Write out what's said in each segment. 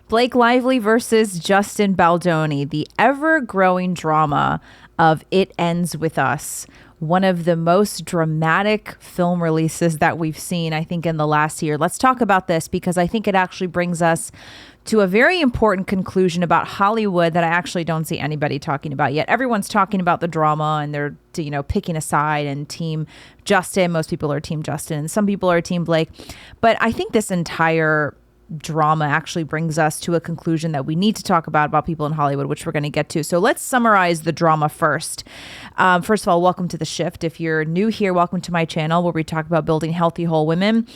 Blake Lively versus Justin Baldoni, the ever-growing drama of It Ends With Us. One of the most dramatic film releases that we've seen, I think, in the last year. Let's talk about this because I think it actually brings us to a very important conclusion about Hollywood that I actually don't see anybody talking about yet. Everyone's talking about the drama and they're, picking a side and team Justin. Most people are team Justin. Some people are team Blake. But I think this entire drama actually brings us to a conclusion that we need to talk about people in Hollywood, which we're going to get to. So let's summarize the drama first. First of all, welcome to The Shift. If you're new here, welcome to my channel where we talk about building healthy, whole women.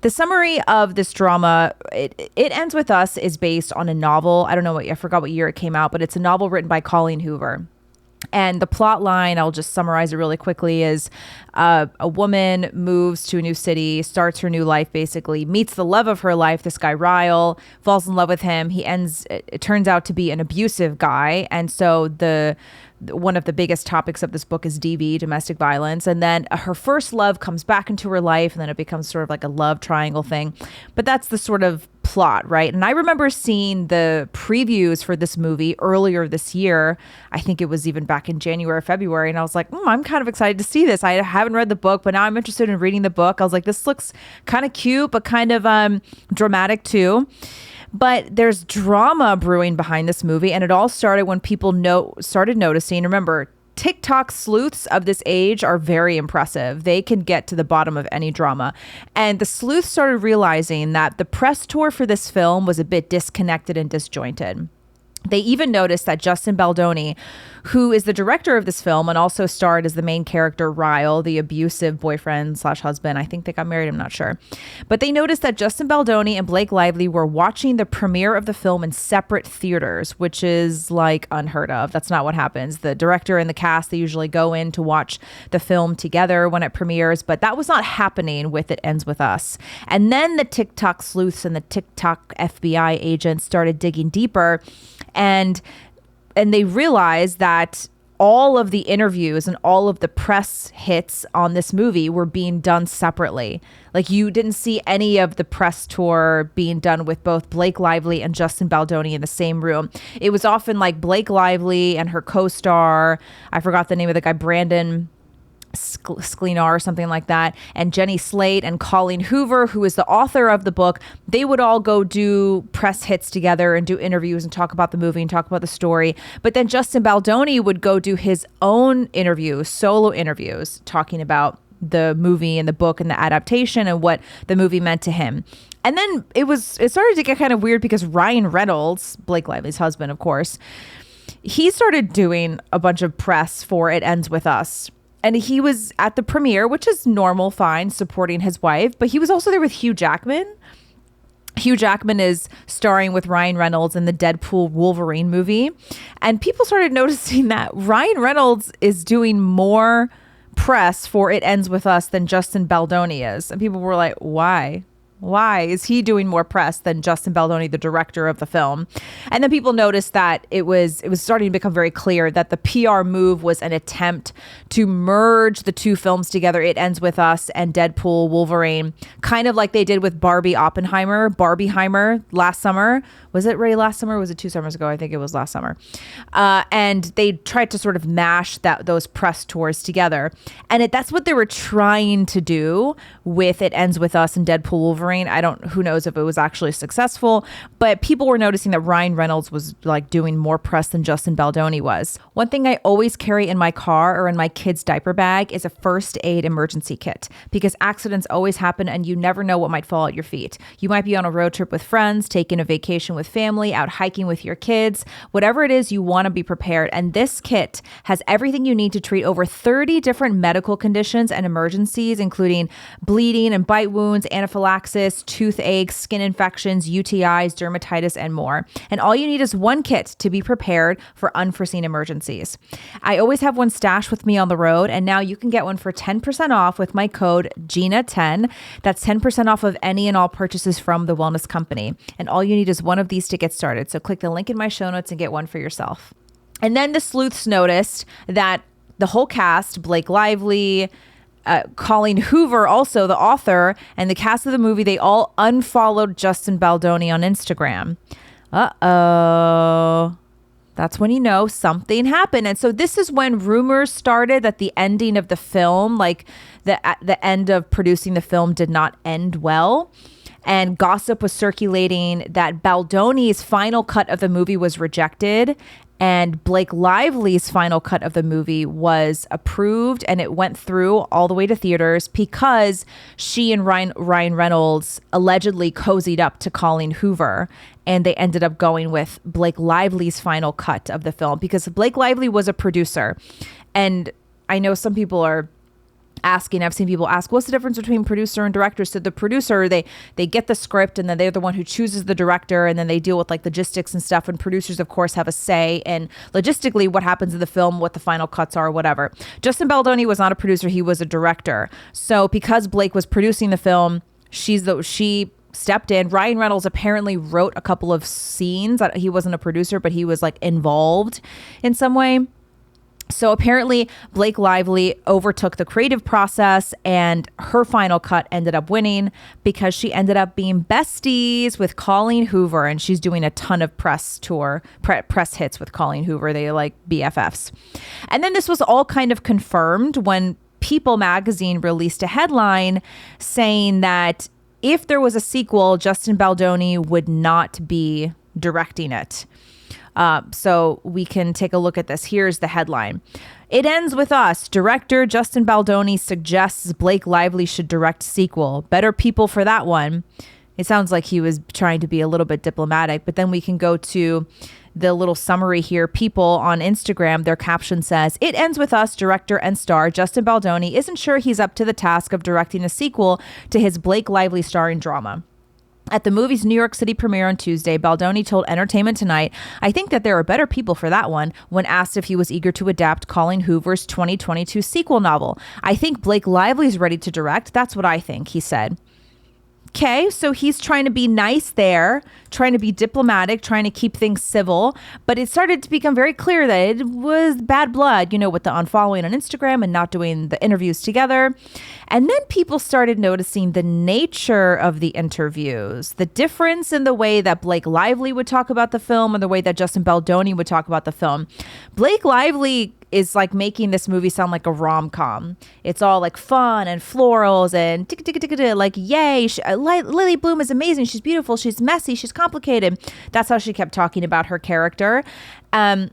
The summary of this drama, it Ends With Us, is based on a novel. I forgot what year it came out, but it's a novel written by Colleen Hoover. And the plot line, I'll just summarize it really quickly, is a woman moves to a new city, starts her new life, basically, meets the love of her life, this guy Ryle, falls in love with him. It turns out to be an abusive guy. And so one of the biggest topics of this book is DV, domestic violence. And then her first love comes back into her life, and then it becomes sort of like a love triangle thing. But that's the sort of plot, right? And I remember seeing the previews for this movie earlier this year. I think it was even back in January or February. And I was like, I'm kind of excited to see this. I haven't read the book, but now I'm interested in reading the book. I was like, this looks kind of cute, but kind of dramatic too. But there's drama brewing behind this movie. And it all started when people started noticing. Remember, TikTok sleuths of this age are very impressive. They can get to the bottom of any drama. And the sleuths started realizing that the press tour for this film was a bit disconnected and disjointed. They even noticed that Justin Baldoni, who is the director of this film and also starred as the main character, Ryle, the abusive boyfriend/husband. I think they got married, I'm not sure. But they noticed that Justin Baldoni and Blake Lively were watching the premiere of the film in separate theaters, which is like unheard of. That's not what happens. The director and the cast, they usually go in to watch the film together when it premieres, but that was not happening with It Ends With Us. And then the TikTok sleuths and the TikTok FBI agents started digging deeper, and they realized that all of the interviews and all of the press hits on this movie were being done separately. Like, you didn't see any of the press tour being done with both Blake Lively and Justin Baldoni in the same room. It was often like Blake Lively and her co-star, I forgot the name of the guy, Brandon Sklenar or something like that, and Jenny Slate and Colleen Hoover, who is the author of the book. They would all go do press hits together and do interviews and talk about the movie and talk about the story. But then Justin Baldoni would go do his own interviews, solo interviews, talking about the movie and the book and the adaptation and what the movie meant to him. And then it started to get kind of weird because Ryan Reynolds, Blake Lively's husband, of course, he started doing a bunch of press for It Ends With Us. And he was at the premiere, which is normal, fine, supporting his wife. But he was also there with Hugh Jackman. Hugh Jackman is starring with Ryan Reynolds in the Deadpool Wolverine movie. And people started noticing that Ryan Reynolds is doing more press for It Ends With Us than Justin Baldoni is. And people were like, why? Why is he doing more press than Justin Baldoni, the director of the film? And then people noticed that it was starting to become very clear that the PR move was an attempt to merge the two films together, It Ends With Us and Deadpool Wolverine, kind of like they did with Barbieheimer last summer. Was it really last summer? Or was it 2 summers ago? I think it was last summer. And they tried to sort of mash those press tours together. And that's what they were trying to do with It Ends With Us and Deadpool Wolverine. Who knows if it was actually successful, but people were noticing that Ryan Reynolds was like doing more press than Justin Baldoni was. One thing I always carry in my car or in my kid's diaper bag is a first aid emergency kit, because accidents always happen and you never know what might fall at your feet. You might be on a road trip with friends, taking a vacation with family, out hiking with your kids, whatever it is, you want to be prepared. And this kit has everything you need to treat over 30 different medical conditions and emergencies, including bleeding and bite wounds, anaphylaxis, toothache, skin infections, UTIs, dermatitis, and more. And all you need is one kit to be prepared for unforeseen emergencies. I always have one stashed with me on the road, and now you can get one for 10% off with my code GINA10. That's 10% off of any and all purchases from The Wellness Company. And all you need is one of these to get started. So click the link in my show notes and get one for yourself. And then the sleuths noticed that the whole cast, Blake Lively, Colleen Hoover, also the author, and the cast of the movie, they all unfollowed Justin Baldoni on Instagram. Uh-oh. That's when you know something happened. And so this is when rumors started that the ending of the film, like the end of producing the film, did not end well. And gossip was circulating that Baldoni's final cut of the movie was rejected and Blake Lively's final cut of the movie was approved, and it went through all the way to theaters because she and Ryan Reynolds allegedly cozied up to Colleen Hoover, and they ended up going with Blake Lively's final cut of the film because Blake Lively was a producer. And I know some people are asking, I've seen people ask, what's the difference between producer and director? So the producer, they get the script, and then they're the one who chooses the director, and then they deal with like logistics and stuff. And producers, of course, have a say in logistically what happens in the film, what the final cuts are, whatever. Justin Baldoni was not a producer, he was a director. So because Blake was producing the film, she stepped in. Ryan Reynolds apparently wrote a couple of scenes. He wasn't a producer, but he was like involved in some way. So apparently Blake Lively overtook the creative process, and her final cut ended up winning because she ended up being besties with Colleen Hoover, and she's doing a ton of press hits with Colleen Hoover. They like BFFs. And then this was all kind of confirmed when People magazine released a headline saying that if there was a sequel, Justin Baldoni would not be directing it. So we can take a look at this. Here's the headline. It ends with us. Director Justin Baldoni suggests Blake Lively should direct sequel. Better people for that one. It sounds like he was trying to be a little bit diplomatic, but then we can go to the little summary here. People on Instagram, their caption says, it ends with us. Director and star Justin Baldoni isn't sure he's up to the task of directing a sequel to his Blake Lively starring drama. At the movie's New York City premiere on Tuesday, Baldoni told Entertainment Tonight, I think that there are better people for that one, when asked if he was eager to adapt Colleen Hoover's 2022 sequel novel. I think Blake Lively's ready to direct. That's what I think, he said. Okay, so he's trying to be nice there, trying to be diplomatic, trying to keep things civil. But it started to become very clear that it was bad blood, with the unfollowing on Instagram and not doing the interviews together. And then people started noticing the nature of the interviews, the difference in the way that Blake Lively would talk about the film and the way that Justin Baldoni would talk about the film. Blake Lively is like making this movie sound like a rom-com. It's all like fun and florals and like, yay, Lily Bloom is amazing. She's beautiful. She's messy. She's complicated. That's how she kept talking about her character. And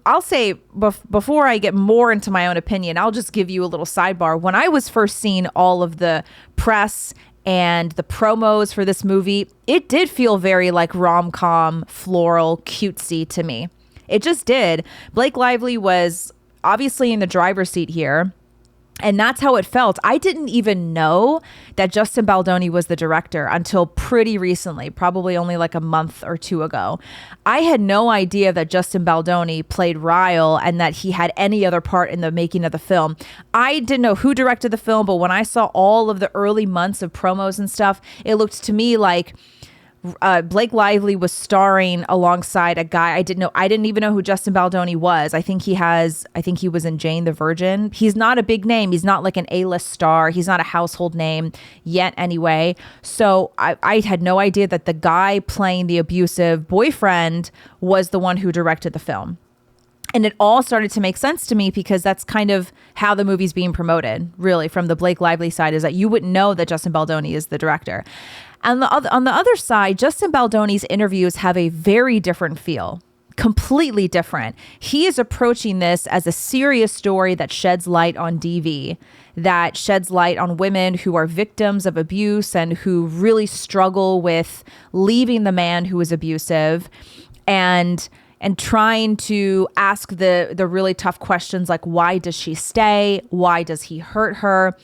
I'll say, before I get more into my own opinion, I'll just give you a little sidebar. When I was first seeing all of the press and the promos for this movie, it did feel very like rom-com, floral, cutesy to me. It just did. Blake Lively was obviously in the driver's seat here, and that's how it felt. I didn't even know that Justin Baldoni was the director until pretty recently, probably only like a month or two ago. I had no idea that Justin Baldoni played Ryle and that he had any other part in the making of the film. I didn't know who directed the film, but when I saw all of the early months of promos and stuff, it looked to me like Blake Lively was starring alongside a guy I didn't even know who Justin Baldoni was. I think he was in Jane the Virgin. He's not a big name. He's not like an A-list star. He's not a household name yet anyway. So I had no idea that the guy playing the abusive boyfriend was the one who directed the film. And it all started to make sense to me because that's kind of how the movie's being promoted, really, from the Blake Lively side, is that you wouldn't know that Justin Baldoni is the director. And on the other side, Justin Baldoni's interviews have a very different feel, completely different. He is approaching this as a serious story that sheds light on DV, that sheds light on women who are victims of abuse and who really struggle with leaving the man who is abusive, and trying to ask the really tough questions like, why does she stay? Why does he hurt her?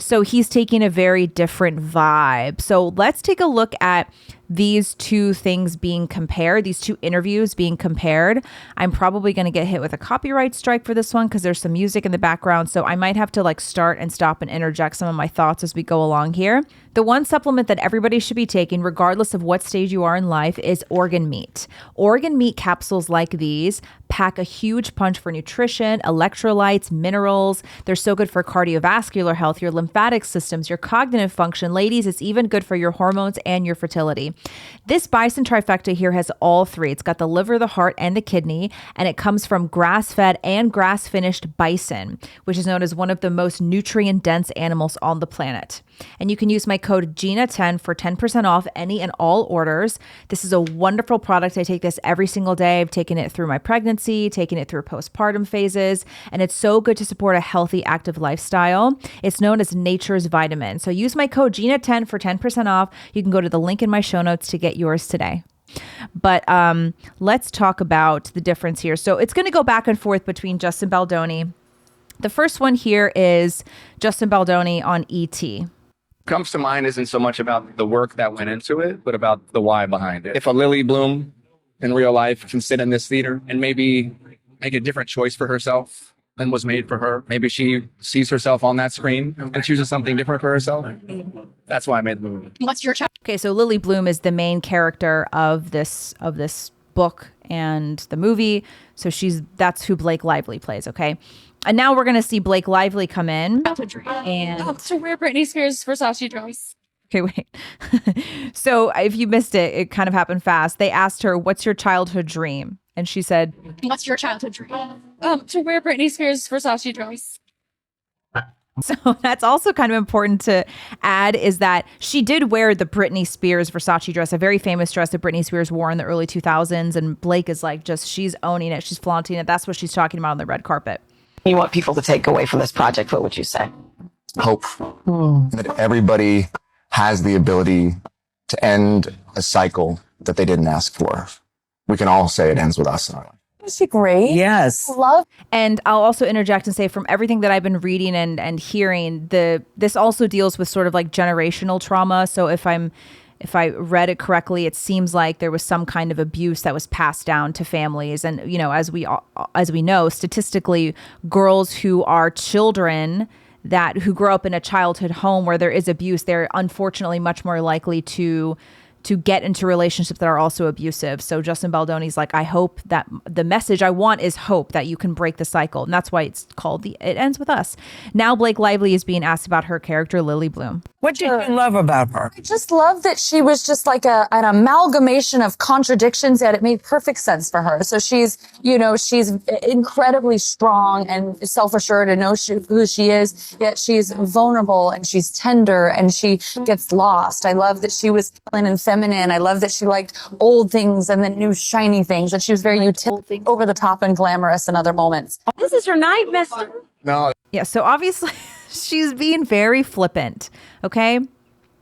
So he's taking a very different vibe. So let's take a look at these two things being compared, these two interviews being compared. I'm probably going to get hit with a copyright strike for this one because there's some music in the background. So I might have to like start and stop and interject some of my thoughts as we go along here. The one supplement that everybody should be taking, regardless of what stage you are in life, is organ meat. Organ meat capsules like these pack a huge punch for nutrition, electrolytes, minerals. They're so good for cardiovascular health, your lymphatic systems, your cognitive function. Ladies, it's even good for your hormones and your fertility. This bison trifecta here has all three. It's got the liver, the heart, and the kidney, and it comes from grass-fed and grass-finished bison, which is known as one of the most nutrient-dense animals on the planet. And you can use my code GINA10 for 10% off any and all orders. This is a wonderful product. I take this every single day. I've taken it through my pregnancy, taken it through postpartum phases, and it's so good to support a healthy, active lifestyle. It's known as nature's vitamin. So use my code GINA10 for 10% off. You can go to the link in my show notes to get yours today. But let's talk about the difference here. So it's going to go back and forth between Justin Baldoni. The first one here is Justin Baldoni on E.T. Comes to mind isn't so much about the work that went into it, but about the why behind it. If a Lily Bloom in real life can sit in this theater and maybe make a different choice for herself than was made for her, maybe she sees herself on that screen and chooses something different for herself. That's why I made the movie. What's your child? Okay, so Lily Bloom is the main character of this book and the movie. So that's who Blake Lively plays, okay? And now we're going to see Blake Lively come in. And To wear Britney Spears' Versace dress. okay, wait. So if you missed it, it kind of happened fast. They asked her, "What's your childhood dream?" And she said, What's your childhood dream? To wear Britney Spears' Versace dress. so that's also kind of important to add, is that she did wear the Britney Spears Versace dress, a very famous dress that Britney Spears wore in the early 2000s. And Blake is like, she's owning it. She's flaunting it. That's what she's talking about on the red carpet. You want people to take away from this project, what would you say? Hope that everybody has the ability to end a cycle that they didn't ask for. We can all say it ends with us in our life. Is she great? Yes. Love. And I'll also interject and say, from everything that I've been reading and hearing, this also deals with sort of like generational trauma. So if I read it correctly, it seems like there was some kind of abuse that was passed down to families. And, you know, as we know, statistically, girls who are children who grow up in a childhood home where there is abuse, they're unfortunately much more likely to get into relationships that are also abusive. So Justin Baldoni's like, I hope that the message I want is hope that you can break the cycle. And that's why it's called It Ends With Us. Now Blake Lively is being asked about her character, Lily Bloom. What did you love about her? I just love that she was just like an amalgamation of contradictions, yet it made perfect sense for her. So she's incredibly strong and self-assured and knows who she is, yet she's vulnerable and she's tender and she gets lost. I love that she was feminine. I love that she liked old things and then new shiny things, and she was very over the top and glamorous in other moments. This is your night, mister. No, Yeah, so obviously she's being very flippant, okay?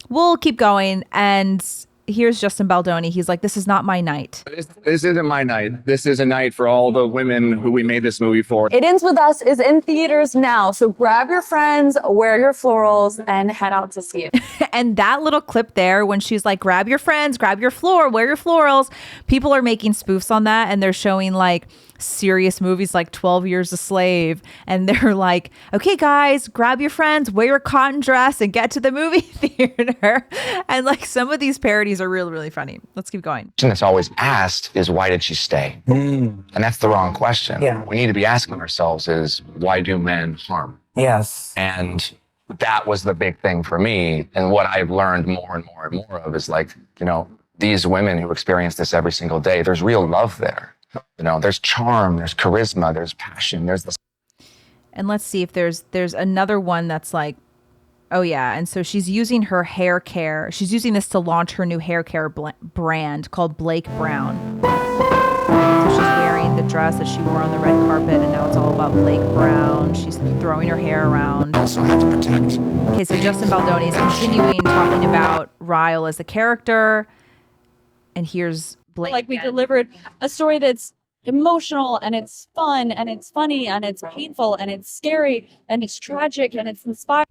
We'll keep going, and here's Justin Baldoni. He's like, this is not my night. this isn't my night. This is a night for all the women who we made this movie for. It Ends With Us is in theaters now, so grab your friends, wear your florals, and head out to see it. And that little clip there, when she's like, grab your friends, grab your floor, wear your florals, people are making spoofs on that, and they're showing like serious movies like 12 Years a Slave, and they're like, okay guys, grab your friends, wear your cotton dress, and get to the movie theater. And like, some of these parodies are really, really funny. Let's keep going. question that's always asked is, why did she stay? And that's the wrong question. Yeah. We need to be asking ourselves is, why do men harm? Yes. And that was the big thing for me. And what I've learned more and more and more of is like, these women who experience this every single day, there's real love there. There's charm, there's charisma, there's passion, there's the... And let's see if there's another one that's like, oh yeah. And so she's using her hair care. She's using this to launch her new hair care brand called Blake Brown. So she's wearing the dress that she wore on the red carpet, and now it's all about Blake Brown. She's throwing her hair around. Also have to protect. Okay, so Justin Baldoni is continuing talking about Ryle as the character. And here's Blake. Like, we again. delivered a story that's emotional and it's fun and it's funny and it's painful and it's scary and it's tragic and it's inspiring.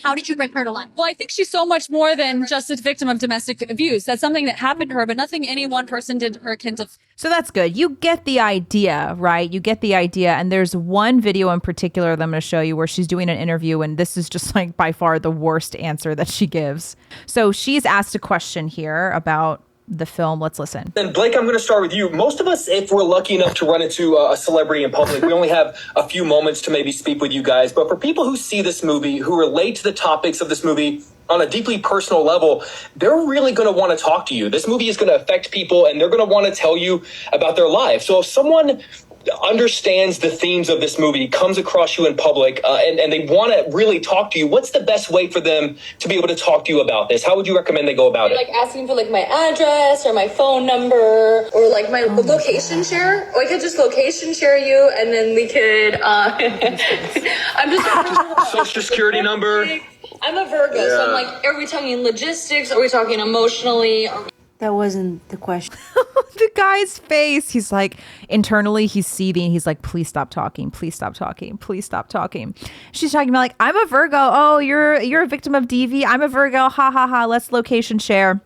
How did you bring her to life? Well, I think she's so much more than just a victim of domestic abuse. That's something that happened to her, but nothing any one person did to her can. So that's good. You get the idea, right? You get the idea. And there's one video in particular that I'm going to show you where she's doing an interview, and this is just like by far the worst answer that she gives. So she's asked a question here about the film. Let's listen. And Blake, I'm going to start with you. Most of us, if we're lucky enough to run into a celebrity in public, we only have a few moments to maybe speak with you guys. But for people who see this movie, who relate to the topics of this movie, on a deeply personal level, they're really going to want to talk to you. This movie is going to affect people, and they're going to want to tell you about their life. So if someone understands the themes of this movie, comes across you in public, and they want to really talk to you, what's the best way for them to be able to talk to you about this? How would you recommend they go about it? Like asking for like my address or my phone number or like my location share. Or I could just location share you, and then we could. I'm just Social security number. I'm a Virgo, so I'm like, are we talking logistics? Are we talking emotionally? That wasn't the question. The guy's face, he's like, internally he's seething. He's like, please stop talking, please stop talking, please stop talking. She's talking about like, I'm a Virgo. Oh, you're a victim of DV. I'm a Virgo. Ha ha ha. Let's location share.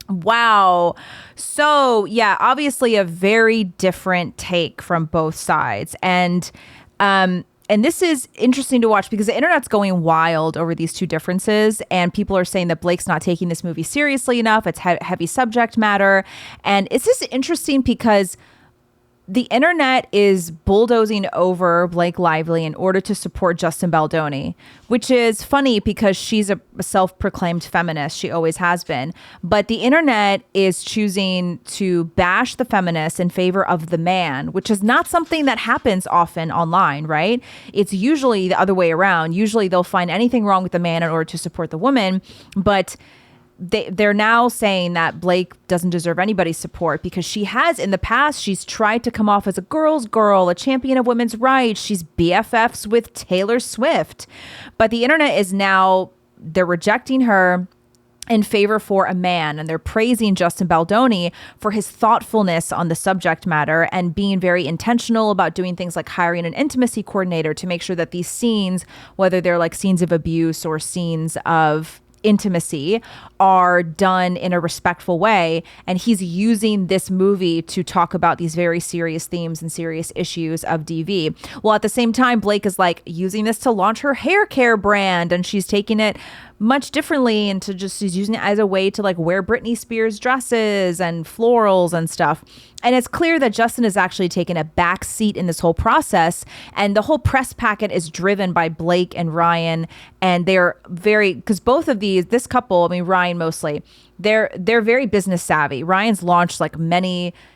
Wow. So yeah, obviously a very different take from both sides. And this is interesting to watch because the internet's going wild over these two differences, and people are saying that Blake's not taking this movie seriously enough. It's heavy subject matter. And it's just interesting because the internet is bulldozing over Blake Lively in order to support Justin Baldoni, which is funny because she's a self-proclaimed feminist. She always has been. But the internet is choosing to bash the feminists in favor of the man, which is not something that happens often online, right? It's usually the other way around. Usually they'll find anything wrong with the man in order to support the woman. But they're now saying that Blake doesn't deserve anybody's support because she has in the past, she's tried to come off as a girl's girl, a champion of women's rights. She's BFFs with Taylor Swift. But the internet is now, they're rejecting her in favor for a man, and they're praising Justin Baldoni for his thoughtfulness on the subject matter and being very intentional about doing things like hiring an intimacy coordinator to make sure that these scenes, whether they're like scenes of abuse or scenes of intimacy, are done in a respectful way. And he's using this movie to talk about these very serious themes and serious issues of DV. Well, at the same time, Blake is like using this to launch her hair care brand, and she's taking it much differently and she's using it as a way to like wear Britney Spears dresses and florals and stuff. And it's clear that Justin has actually taken a back seat in this whole process. And the whole press packet is driven by Blake and Ryan. And they're very, because both of this couple, I mean, Ryan mostly, they're very business savvy. Ryan's launched like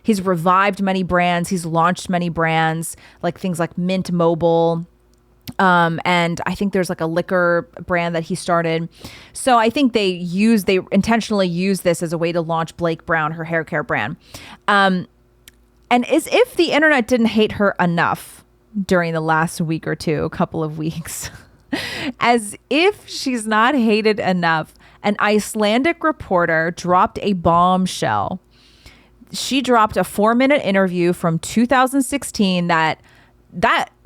he's revived many brands. He's launched many brands, like things like Mint Mobile. And I think there's like a liquor brand that he started. So I think they intentionally use this as a way to launch Blake Brown, her hair care brand. And as if the internet didn't hate her enough during the last week or two, couple of weeks, as if she's not hated enough, an Icelandic reporter dropped a bombshell. She dropped a 4-minute interview from 2016 that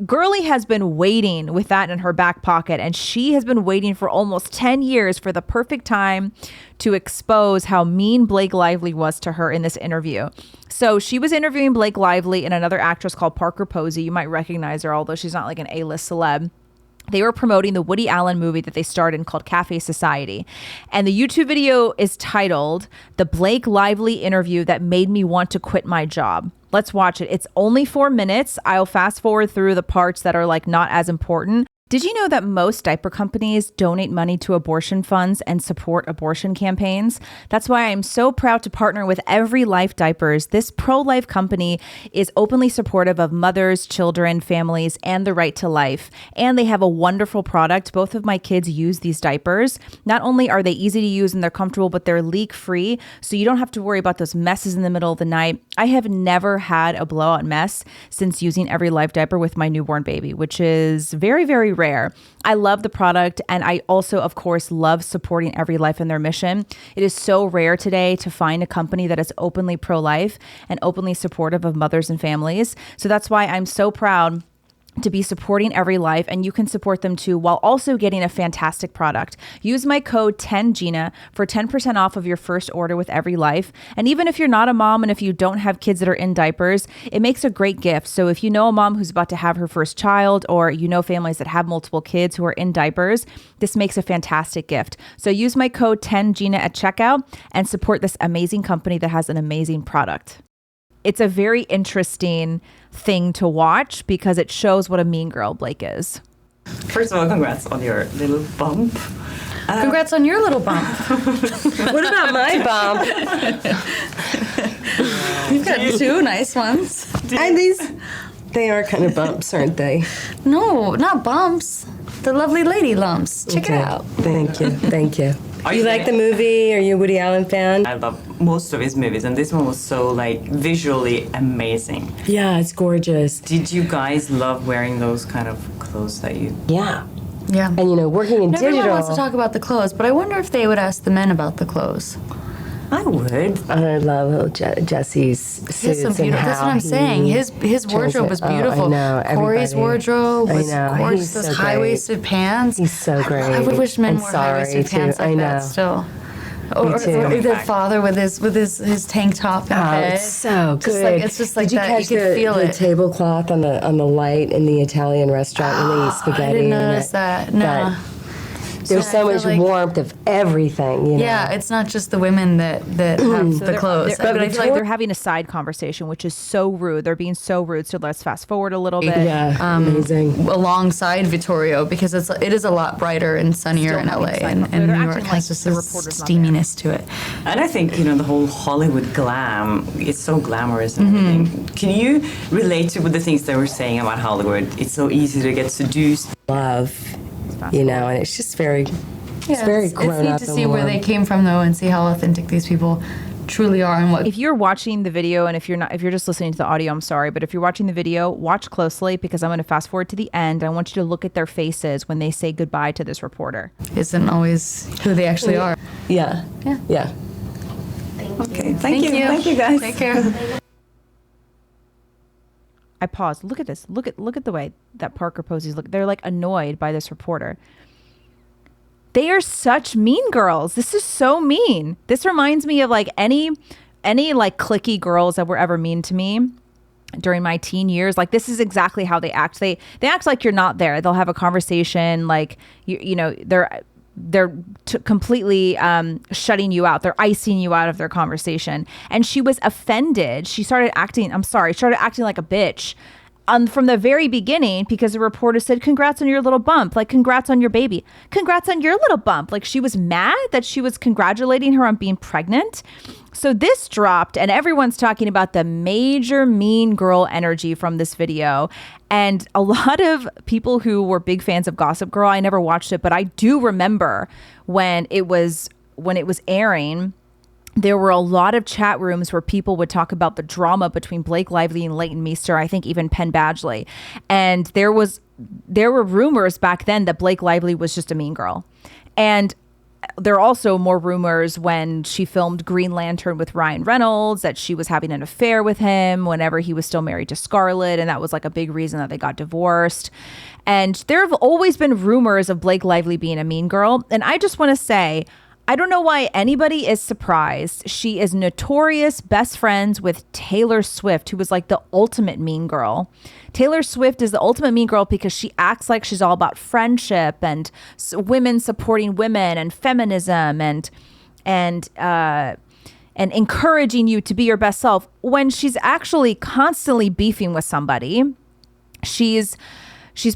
girlie has been waiting with that in her back pocket, and she has been waiting for almost 10 years for the perfect time to expose how mean Blake Lively was to her in this interview. So she was interviewing Blake Lively and another actress called Parker Posey. You might recognize her, although she's not like an A-list celeb. They were promoting the Woody Allen movie that they starred in called Cafe Society. And the YouTube video is titled "The Blake Lively Interview That Made Me Want to Quit My Job." Let's watch it. It's only 4 minutes. I'll fast forward through the parts that are like not as important. Did you know that most diaper companies donate money to abortion funds and support abortion campaigns? That's why I'm so proud to partner with Every Life Diapers. This pro-life company is openly supportive of mothers, children, families, and the right to life. And they have a wonderful product. Both of my kids use these diapers. Not only are they easy to use and they're comfortable, but they're leak-free, so you don't have to worry about those messes in the middle of the night. I have never had a blowout mess since using Every Life Diaper with my newborn baby, which is very, very rare. I love the product, and I also, of course, love supporting Every Life in their mission. It is so rare today to find a company that is openly pro-life and openly supportive of mothers and families. So that's why I'm so proud to be supporting Every Life, and you can support them too while also getting a fantastic product. Use my code 10GINA for 10% off of your first order with Every Life. And even if you're not a mom and if you don't have kids that are in diapers, it makes a great gift. So if you know a mom who's about to have her first child, or you know families that have multiple kids who are in diapers, this makes a fantastic gift. So use my code 10GINA at checkout and support this amazing company that has an amazing product. It's a very interesting thing to watch because it shows what a mean girl Blake is. First of all, congrats on your little bump. Congrats on your little bump. What about my bump? You've got two nice ones. And they are kind of bumps, aren't they? No, not bumps. The lovely lady lumps. Check it out. Thank you. Thank you. You like the movie? Are you a Woody Allen fan? I love most of his movies, and this one was so visually amazing. Yeah, it's gorgeous. Did you guys love wearing those kind of clothes that you? Yeah. Yeah. And working in Everyone digital. wants to talk about the clothes, but I wonder if they would ask the men about the clothes. I would. I love Jesse's suits and how that's what I'm saying. His wardrobe was beautiful. I know. Corey's wardrobe was gorgeous. Those so high-waisted pants. He's so great. I would wish men and wore sorry, high-waisted too. pants like I know. that still. Or the father with his tank top and head. It's so good. It's just like Did you that. catch You could feel the it. tablecloth on the light in the Italian restaurant when they eat spaghetti? I didn't and notice that. No. There's so much warmth of everything, you know. Yeah, it's not just the women that have the clothes. But I feel like they're having a side conversation, which is so rude. They're being so rude. So let's fast forward a little bit. Yeah, amazing. Alongside Vittorio, because it is a lot brighter and sunnier in LA, and New York has just a steaminess to it. And I think the whole Hollywood glam. It's so glamorous and everything. Can you relate to the things they were saying about Hollywood? It's so easy to get seduced. Love. And it's just very, it's very grown it's neat up to and see where warm. they came from, though, and see how authentic these people truly are and what. If you're watching the video, and if you're just listening to the audio, I'm sorry, but if you're watching the video, watch closely because I'm going to fast forward to the end. I want you to look at their faces when they say goodbye to this reporter. Isn't always who they actually are. Yeah. Yeah. Okay. Thank you. Thank you, guys. Take care. I paused. Look at this. Look at the way that Parker Posey's look. They're like annoyed by this reporter. They are such mean girls. This is so mean. This reminds me of like any like cliquey girls that were ever mean to me during my teen years. Like this is exactly how they act. They act like you're not there. They'll have a conversation like they're completely shutting you out. They're icing you out of their conversation. And she was offended. She started acting like a bitch from the very beginning because the reporter said, congrats on your little bump. Like, congrats on your baby. Congrats on your little bump. Like, she was mad that she was congratulating her on being pregnant. So this dropped and everyone's talking about the major mean girl energy from this video. And a lot of people who were big fans of Gossip Girl, I never watched it, but I do remember when it was airing, there were a lot of chat rooms where people would talk about the drama between Blake Lively and Leighton Meester, I think even Penn Badgley. And there were rumors back then that Blake Lively was just a mean girl. And there are also more rumors when she filmed Green Lantern with Ryan Reynolds that she was having an affair with him whenever he was still married to Scarlett. And that was like a big reason that they got divorced. And there have always been rumors of Blake Lively being a mean girl. And I just want to say, I don't know why anybody is surprised. She is notorious best friends with Taylor Swift, who was like the ultimate mean girl. Taylor Swift is the ultimate mean girl because she acts like she's all about friendship and women supporting women and feminism and encouraging you to be your best self when she's actually constantly beefing with somebody. She's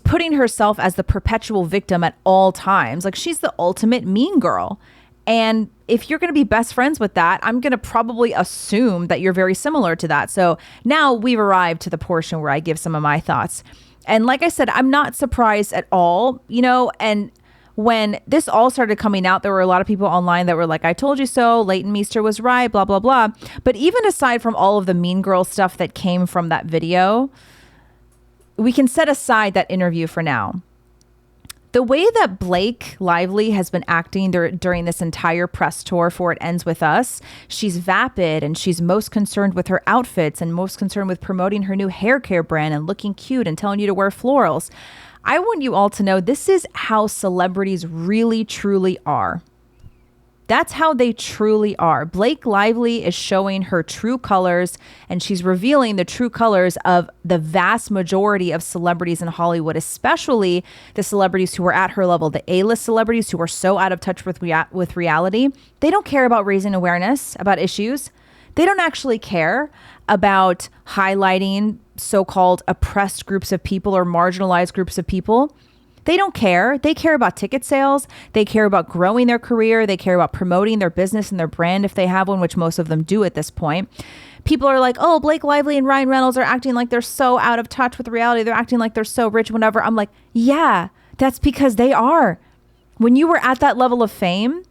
putting herself as the perpetual victim at all times. Like, she's the ultimate mean girl. And if you're going to be best friends with that, I'm going to probably assume that you're very similar to that. So now we've arrived to the portion where I give some of my thoughts. And like I said, I'm not surprised at all, and when this all started coming out, there were a lot of people online that were like, I told you so, Leighton Meester was right, blah, blah, blah. But even aside from all of the mean girl stuff that came from that video, we can set aside that interview for now. The way that Blake Lively has been acting during this entire press tour for It Ends With Us, she's vapid and she's most concerned with her outfits and most concerned with promoting her new hair care brand and looking cute and telling you to wear florals. I want you all to know this is how celebrities really, truly are. That's how they truly are. Blake Lively is showing her true colors, and she's revealing the true colors of the vast majority of celebrities in Hollywood, especially the celebrities who are at her level, the A-list celebrities who are so out of touch with reality. They don't care about raising awareness about issues. They don't actually care about highlighting so-called oppressed groups of people or marginalized groups of people. They don't care. They care about ticket sales. They care about growing their career. They care about promoting their business and their brand if they have one, which most of them do at this point. People are like, oh, Blake Lively and Ryan Reynolds are acting like they're so out of touch with reality. They're acting like they're so rich, whatever. I'm like, yeah, that's because they are. When you were at that level of fame,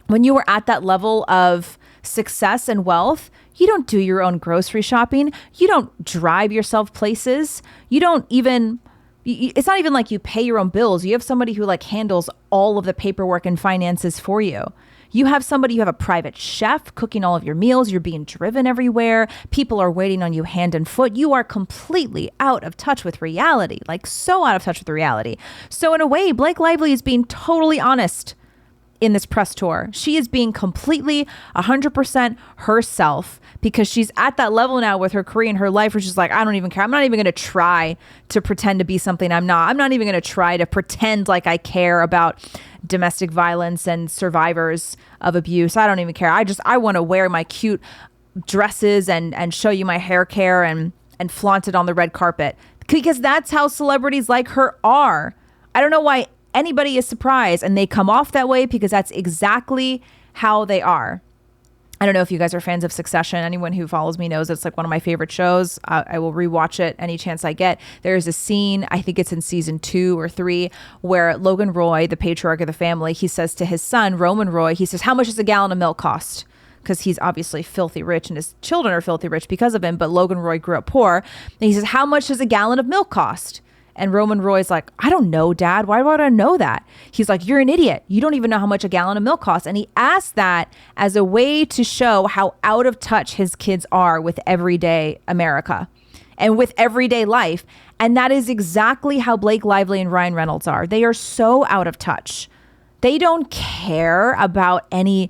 when you were at that level of success and wealth, you don't do your own grocery shopping. You don't drive yourself places. You don't even, it's not even like you pay your own bills. You have somebody who like handles all of the paperwork and finances for you. You have somebody, you have a private chef cooking all of your meals. You're being driven everywhere. People are waiting on you hand and foot. You are completely out of touch with reality, like so out of touch with reality. So in a way, Blake Lively is being totally honest in this press tour. She is being completely 100% herself because she's at that level now with her career and her life where she's like, I don't even care. I'm not even going to try to pretend to be something I'm not. I'm not even going to try to pretend like I care about domestic violence and survivors of abuse. I don't even care. I want to wear my cute dresses and show you my hair care and flaunt it on the red carpet because that's how celebrities like her are. I don't know why anybody is surprised, and they come off that way because that's exactly how they are. I don't know if you guys are fans of Succession. Anyone who follows me knows it's like one of my favorite shows. I will rewatch it any chance I get. There's a scene, I think it's in season 2 or 3, where Logan Roy, the patriarch of the family, he says to his son, Roman Roy, he says, how much does a gallon of milk cost? Because he's obviously filthy rich and his children are filthy rich because of him. But Logan Roy grew up poor. And he says, how much does a gallon of milk cost? And Roman Roy's like, I don't know, Dad. Why would I know that? He's like, you're an idiot. You don't even know how much a gallon of milk costs. And he asked that as a way to show how out of touch his kids are with everyday America and with everyday life. And that is exactly how Blake Lively and Ryan Reynolds are. They are so out of touch. They don't care about any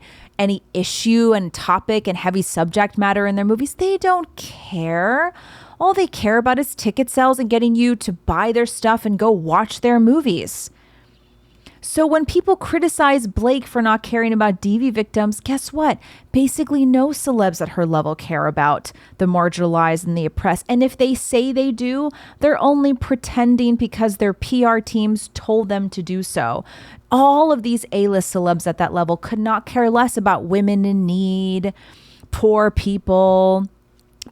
issue and topic and heavy subject matter in their movies. They don't care. All they care about is ticket sales and getting you to buy their stuff and go watch their movies. So when people criticize Blake for not caring about DV victims, guess what? Basically no celebs at her level care about the marginalized and the oppressed. And if they say they do, they're only pretending because their PR teams told them to do so. All of these A-list celebs at that level could not care less about women in need, poor people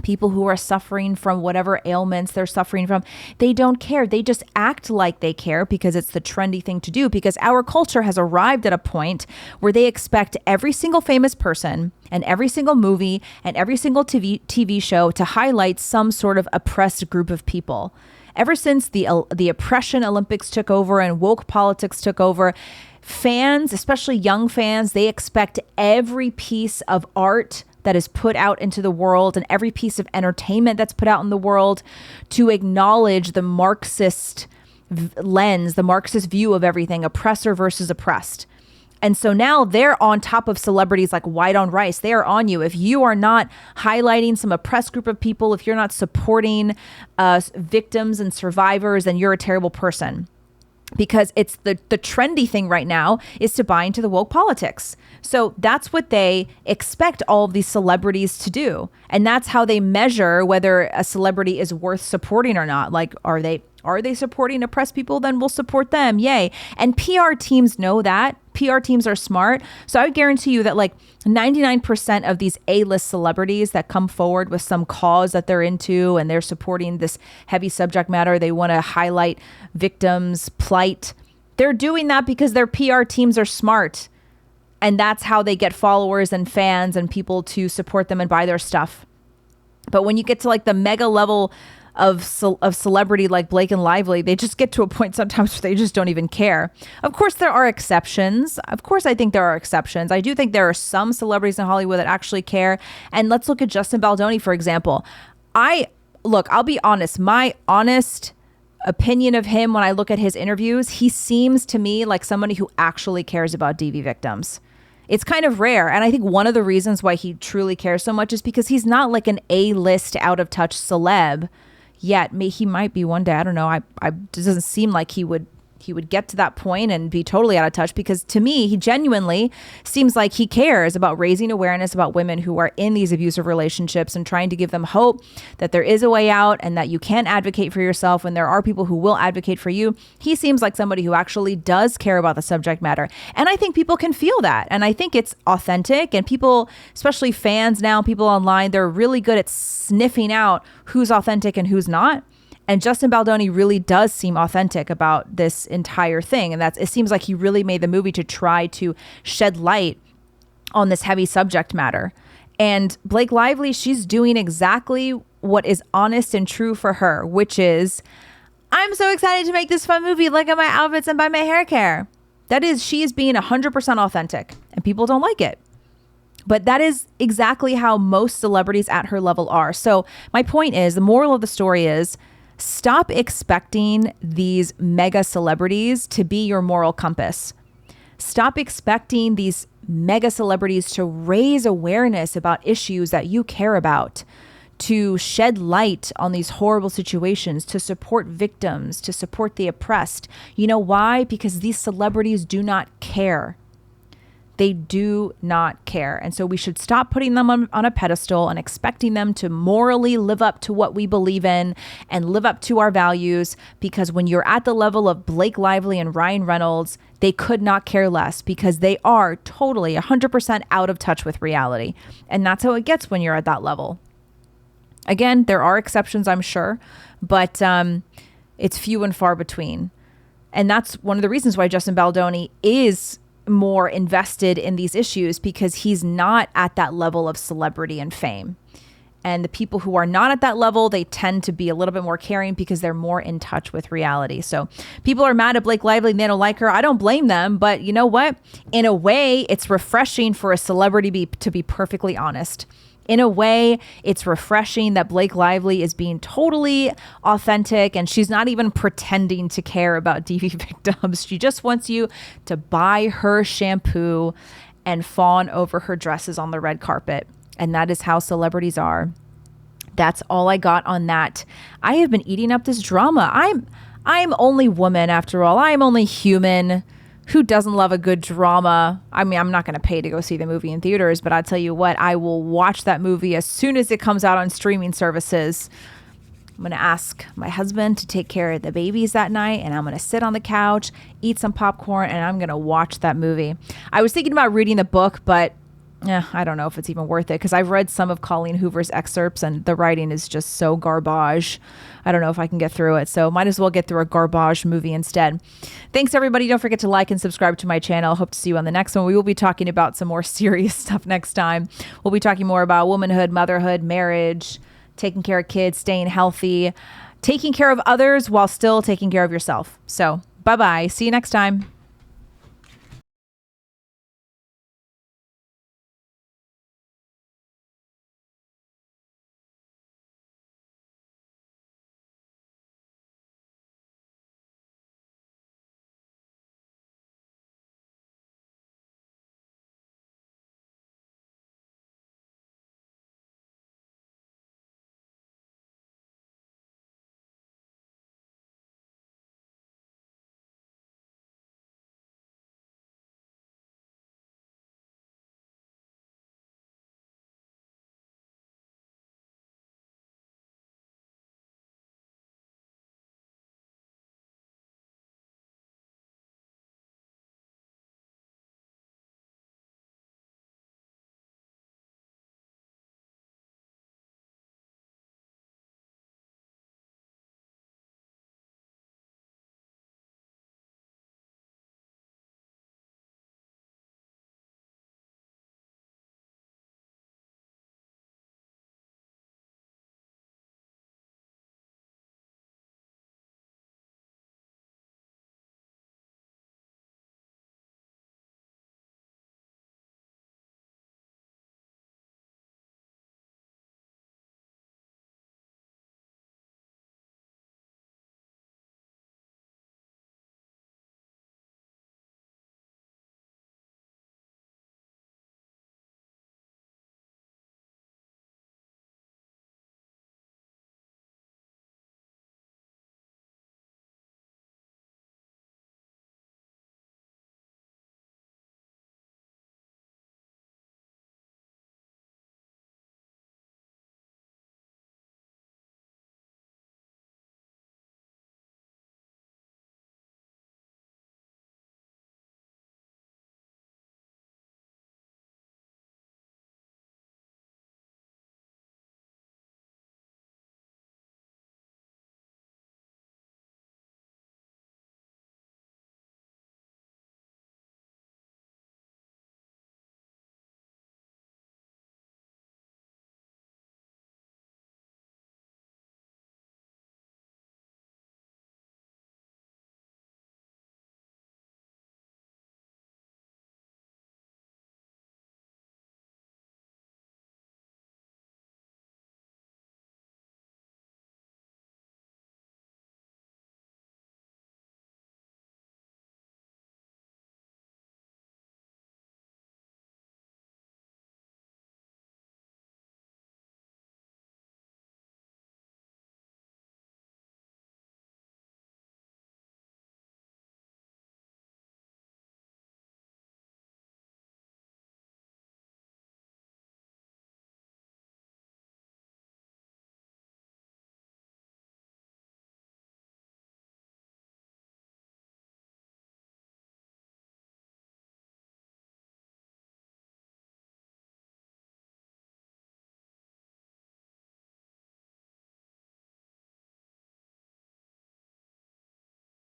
who are suffering from whatever ailments they're suffering from. They don't care. They just act like they care because it's the trendy thing to do, because our culture has arrived at a point where they expect every single famous person and every single movie and every single TV show to highlight some sort of oppressed group of people. Ever since the oppression Olympics took over and woke politics took over, fans, especially young fans, they expect every piece of art that is put out into the world and every piece of entertainment that's put out in the world to acknowledge the Marxist lens, the Marxist view of everything, oppressor versus oppressed. And so now they're on top of celebrities like white on rice. They are on you. If you are not highlighting some oppressed group of people, if you're not supporting victims and survivors, then you're a terrible person. Because it's the trendy thing right now is to buy into the woke politics. So that's what they expect all of these celebrities to do. And that's how they measure whether a celebrity is worth supporting or not. Like, are they supporting oppressed people? Then we'll support them. Yay. And PR teams know that. PR teams are smart. So I would guarantee you that like 99% of these A-list celebrities that come forward with some cause that they're into and they're supporting this heavy subject matter, they want to highlight victims' plight. They're doing that because their PR teams are smart. And that's how they get followers and fans and people to support them and buy their stuff. But when you get to like the mega level of celebrity like Blake and Lively, they just get to a point sometimes where they just don't even care. Of course, there are exceptions. Of course, I think there are exceptions. I do think there are some celebrities in Hollywood that actually care. And let's look at Justin Baldoni, for example. I'll be honest. My honest opinion of him when I look at his interviews, he seems to me like somebody who actually cares about DV victims. It's kind of rare. And I think one of the reasons why he truly cares so much is because he's not like an A-list out of touch celeb yet. He might be one day. I don't know. It doesn't seem like he would he would get to that point and be totally out of touch, because to me, he genuinely seems like he cares about raising awareness about women who are in these abusive relationships and trying to give them hope that there is a way out and that you can advocate for yourself when there are people who will advocate for you. He seems like somebody who actually does care about the subject matter. And I think people can feel that. And I think it's authentic, and people, especially fans now, people online, they're really good at sniffing out who's authentic and who's not. And Justin Baldoni really does seem authentic about this entire thing. And it seems like he really made the movie to try to shed light on this heavy subject matter. And Blake Lively, she's doing exactly what is honest and true for her, which is, I'm so excited to make this fun movie. Look at my outfits and buy my hair care. That is, she is being 100% authentic, and people don't like it. But that is exactly how most celebrities at her level are. So my point is, the moral of the story is, stop expecting these mega celebrities to be your moral compass. Stop expecting these mega celebrities to raise awareness about issues that you care about, to shed light on these horrible situations, to support victims, to support the oppressed. You know why? Because these celebrities do not care. They do not care. And so we should stop putting them on a pedestal and expecting them to morally live up to what we believe in and live up to our values, because when you're at the level of Blake Lively and Ryan Reynolds, they could not care less, because they are totally 100% out of touch with reality. And that's how it gets when you're at that level. Again, there are exceptions, I'm sure, but it's few and far between. And that's one of the reasons why Justin Baldoni is more invested in these issues, because he's not at that level of celebrity and fame. And the people who are not at that level, they tend to be a little bit more caring because they're more in touch with reality. So people are mad at Blake Lively and they don't like her. I don't blame them. But you know what? In a way, it's refreshing for a celebrity to be perfectly honest. In a way, it's refreshing that Blake Lively is being totally authentic, and she's not even pretending to care about DV victims. She just wants you to buy her shampoo and fawn over her dresses on the red carpet. And that is how celebrities are. That's all I got on that. I have been eating up this drama. I'm only woman after all. I'm only human. Who doesn't love a good drama? I mean, I'm not going to pay to go see the movie in theaters, but I'll tell you what, I will watch that movie as soon as it comes out on streaming services. I'm going to ask my husband to take care of the babies that night, and I'm going to sit on the couch, eat some popcorn, and I'm going to watch that movie. I was thinking about reading the book, but I don't know if it's even worth it, because I've read some of Colleen Hoover's excerpts and the writing is just so garbage. I don't know if I can get through it, so might as well get through a garbage movie instead. Thanks, everybody. Don't forget to like and subscribe to my channel. Hope to see you on the next one. We will be talking about some more serious stuff next time. We'll be talking more about womanhood, motherhood, marriage, taking care of kids, staying healthy, taking care of others while still taking care of yourself. So bye-bye. See you next time.